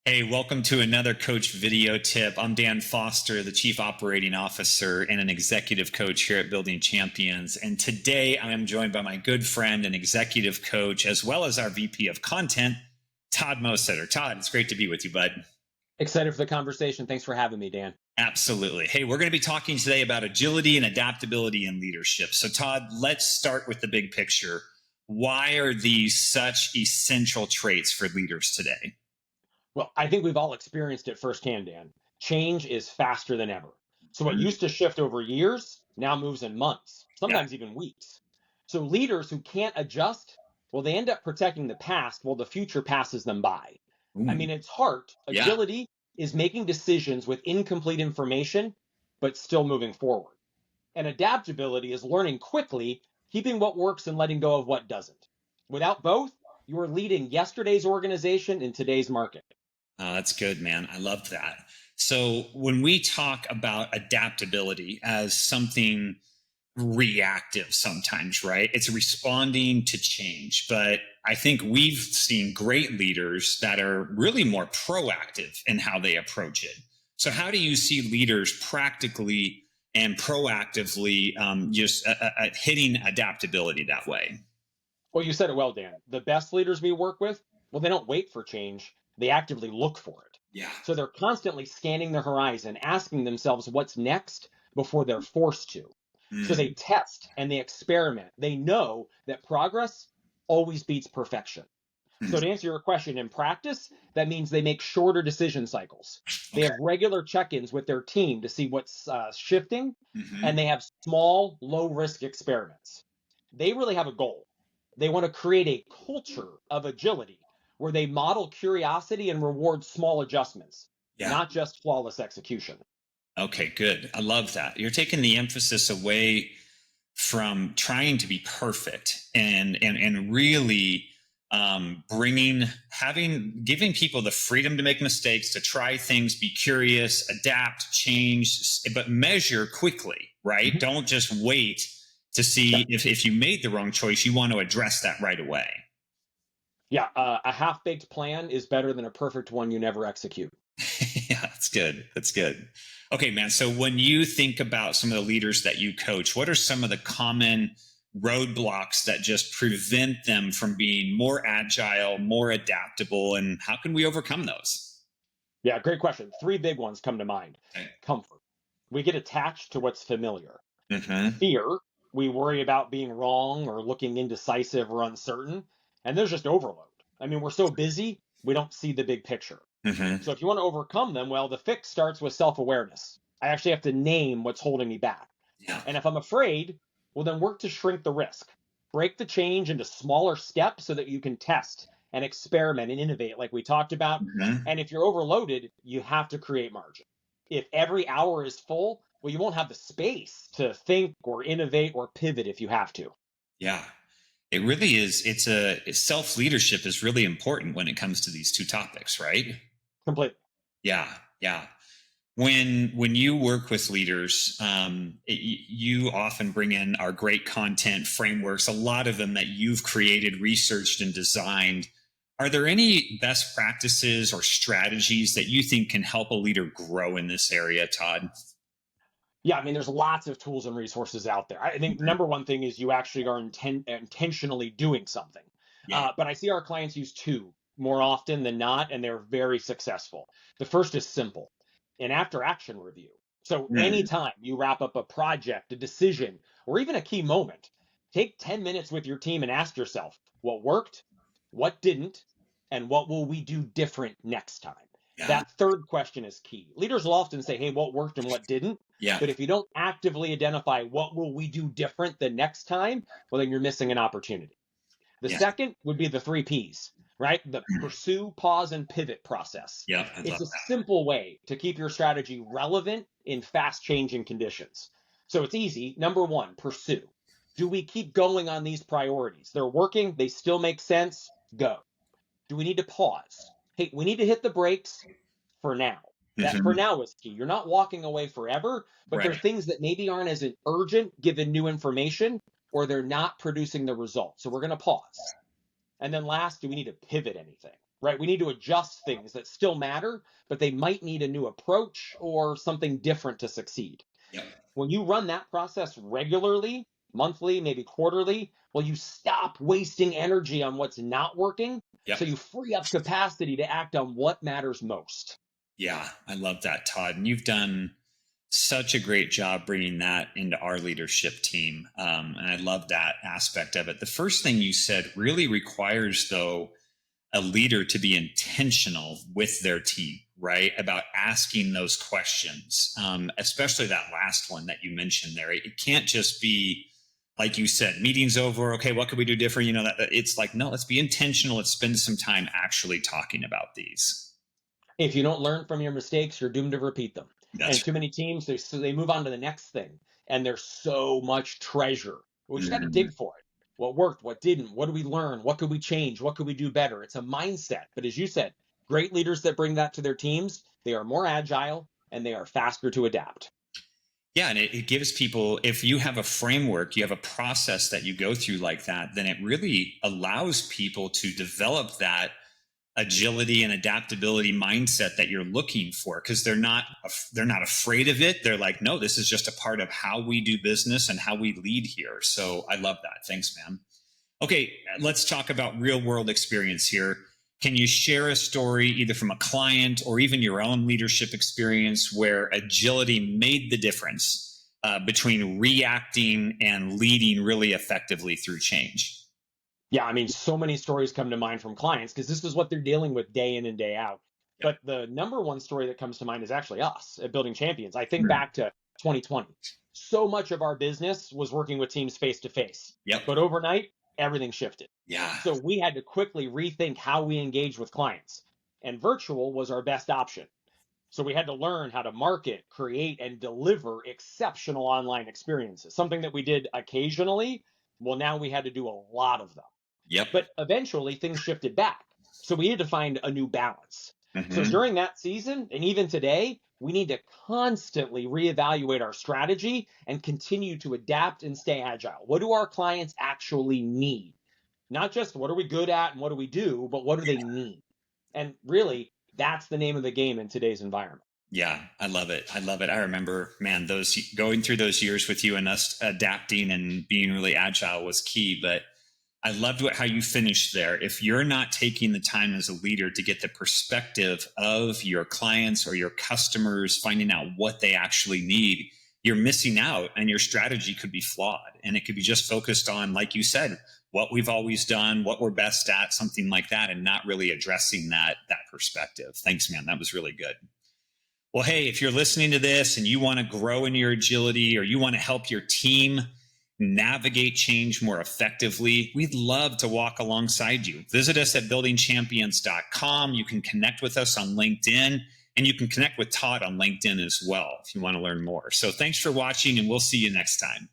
Hey, welcome to another coach video tip. I'm Dan Foster, the Chief Operating Officer and an executive coach here at Building Champions. And today I am joined by my good friend and executive coach, as well as our VP of Content, Todd Mosetter. Todd, it's great to be with you, bud. Excited for the conversation. Thanks for having me, Dan. Absolutely. Hey, we're going to be talking today about agility and adaptability in leadership. So, Todd, let's start with the big picture. Why are these such essential traits for leaders today? Well, I think we've all experienced it firsthand, Dan. Change is faster than ever. So what used to shift over years now moves in months, Yeah. sometimes even weeks. So leaders who can't adjust, well, they end up protecting the past while the future passes them by. I Ooh. mean, it's hard. Yeah. Agility is making decisions with incomplete information, but still moving forward. And adaptability is learning quickly, keeping what works and letting go of what doesn't. Without both, you are leading yesterday's organization in today's market. Oh, that's good, man. I love that. So when we talk about adaptability as something reactive sometimes, right? It's responding to change. But I think we've seen great leaders that are really more proactive in how they approach it. So how do you see leaders practically and proactively just hitting adaptability that way? Well, you said it well, Dan. The best leaders we work with, well, they don't wait for change, they actively look for it. Yeah. So they're constantly scanning the horizon, asking themselves what's next before they're forced to. So they Mm, test and they experiment. They know that progress always beats perfection. So mm. to answer your question, in practice, that means they make shorter decision cycles. They Okay. have regular check-ins with their team to see what's shifting, and Hmm. they have small, low-risk experiments. They really have a goal. They want to create a culture of agility where they model curiosity and reward small adjustments, Yeah. not just flawless execution. Okay, good. I love that. You're taking the emphasis away from trying to be perfect and really bringing giving people the freedom to make mistakes, to try things, be curious, adapt, change, but measure quickly, right? Mhm. Don't just wait to Yeah, see if you made the wrong choice. You want to address that right away. yeah. A half-baked plan is better than a perfect one you never execute. Yeah, that's good. That's good. Okay, man. So when you think about some of the leaders that you coach, what are some of the common roadblocks that just prevent them from being more agile, more adaptable, and how can we overcome those? Yeah, great question. Three big ones come to mind. Okay. Comfort. We get attached to what's familiar. Mm-hmm. Fear. We worry about being wrong or looking indecisive or uncertain. And there's just overload. I mean, we're so busy, we don't see the big picture. Mm-hmm. So if you want to overcome them, well, the fix starts with self awareness. I actually have to name what's holding me back. Yeah. And if I'm afraid, well, then work to shrink the risk. Break the change into smaller steps so that you can test and experiment and innovate, like we talked about. Mm-hmm. And if you're overloaded, you have to create margin. If every hour is full, well, you won't have the space to think or innovate or pivot if you have to. Yeah. It really is. Self leadership is really important when it comes to these two topics, right? Completely. Yeah. Yeah. When you work with leaders, you often bring in our great content frameworks, a lot of them that you've created, researched, and designed. Are there any best practices or strategies that you think can help a leader grow in this area, Todd? Yeah, I mean, there's lots of tools and resources out there. I think number one thing is you actually are intentionally doing something. Yeah. But I see our clients use two more often than not, and they're very successful. The first is simple, an after action review. So Mm, anytime you wrap up a project, a decision, or even a key moment, take 10 minutes with your team and ask yourself what worked, what didn't, and what will we do different next time? yeah. That third question is key. Leaders will often say, hey, what worked and what didn't? Yeah. But if you don't actively identify what will we do different the next time, well, then you're missing an opportunity. The Yeah. second would be the three P's, right? The Mm, pursue, pause, and pivot process. yeah. I It's love a that. simple way to keep your strategy relevant in fast changing conditions. So it's easy. Number one, pursue. Do we keep going on these priorities? They're working, they still make sense. Go. Do we need to pause? Hey, we need to hit the brakes for now. That for Hmm. now is key. You're not walking away forever, but there are Right. things that maybe aren't as urgent given new information or they're not producing the results. So we're going to pause. And then last, do we need to pivot anything? right? We need to adjust things that still matter, but they might need a new approach or something different to succeed. Yep. When you run that process regularly, monthly, maybe quarterly, well, you stop wasting energy on what's not working. Yep. So you free up capacity to act on what matters most. Yeah, I love that, Todd. And you've done such a great job bringing that into our leadership team. And I love that aspect of it. The first thing you said really requires, though, a leader to be intentional with their team, right? About asking those questions, especially that last one that you mentioned there. It can't just be, like you said, meeting's over. Okay, what could we do different? You know, that it's like, no, let's be intentional. Let's spend some time actually talking about these. If you don't learn from your mistakes, you're doomed to repeat them. And That's too many teams, they move on to the next thing. And there's so much treasure. We just got to dig for it. What worked, what didn't, what did we learn? What could we change? What could we do better? It's a mindset. But as you said, great leaders that bring that to their teams, they are more agile and they are faster to adapt. Yeah, and it gives people, if you have a framework, you have a process that you go through like that, then it really allows people to develop that agility and adaptability mindset that you're looking for, because they're not afraid of it. They're like, no, this is just a part of how we do business and how we lead here. So I love that. Thanks, man. Okay, let's talk about real world experience here. Can you share a story either from a client or even your own leadership experience where agility made the difference between reacting and leading really effectively through change? Yeah, I mean, so many stories come to mind from clients because this is what they're dealing with day in and day out. Yep. But the number one story that comes to mind is actually us at Building Champions. I think back to 2020. So much of our business was working with teams face to face. Yep. But overnight, everything shifted. Yeah. So we had to quickly rethink how we engage with clients. And virtual was our best option. So we had to learn how to market, create, and deliver exceptional online experiences, something that we did occasionally. Well, now we had to do a lot of them. Yep. But eventually things shifted back. So we had to find a new balance. So Mm-hmm. during that season, and even today, we need to constantly reevaluate our strategy and continue to adapt and stay agile. What do our clients actually need? Not just what are we good at and what do we do, but what do they need? And really, that's the name of the game in today's environment. Yeah, I love it. I love it. I remember, man, those going through those years with you and us adapting and being really agile was key. But I loved how you finished there. If you're not taking the time as a leader to get the perspective of your clients or your customers, finding out what they actually need, you're missing out and your strategy could be flawed. And it could be just focused on, like you said, what we've always done, what we're best at, something like that, and not really addressing that perspective. Thanks, man. That was really good. Well, hey, if you're listening to this and you want to grow in your agility or you want to help your team navigate change more effectively, we'd love to walk alongside you. Visit us at buildingchampions.com. You can connect with us on LinkedIn, and you can connect with Todd on LinkedIn as well if you want to learn more. So thanks for watching, and we'll see you next time.